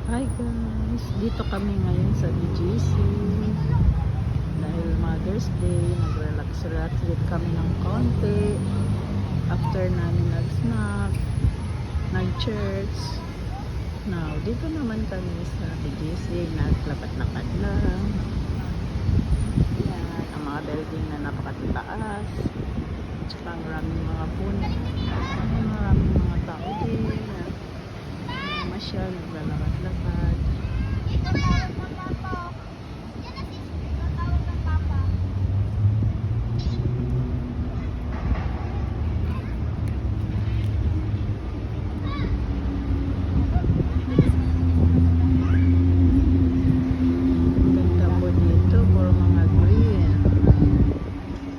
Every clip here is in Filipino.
Hi guys! Dito kami ngayon sa BGC dahil Mother's Day. Nag-relax-relax din kami ng konti after namin nag-snack, nag-church. Now, dito naman kami sa BGC. Naglakad-lakad lang. Yan, ang mga building na napakataas. Tsaka maraming mga puno. Maraming mga tao din. Masyal, naglalakad-lakad. Ito tawag ng papa. Yan na si Ito tawag ng papa. Ganda po dito for mga green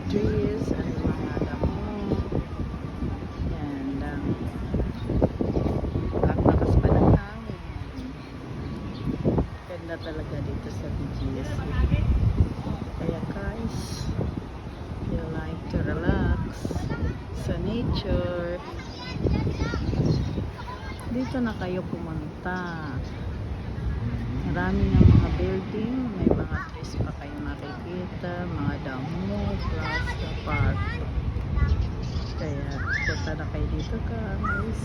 trees at mga damo. Yan lang. Lakas pa ng hangin. Ganda talaga dito sa BGS. Kaya guys, you like to relax sa nature, dito na kayo pumunta. Marami ng mga building, may mga trees pa kayo makikita, mga damo, plus the park. Kaya punta na kayo dito guys.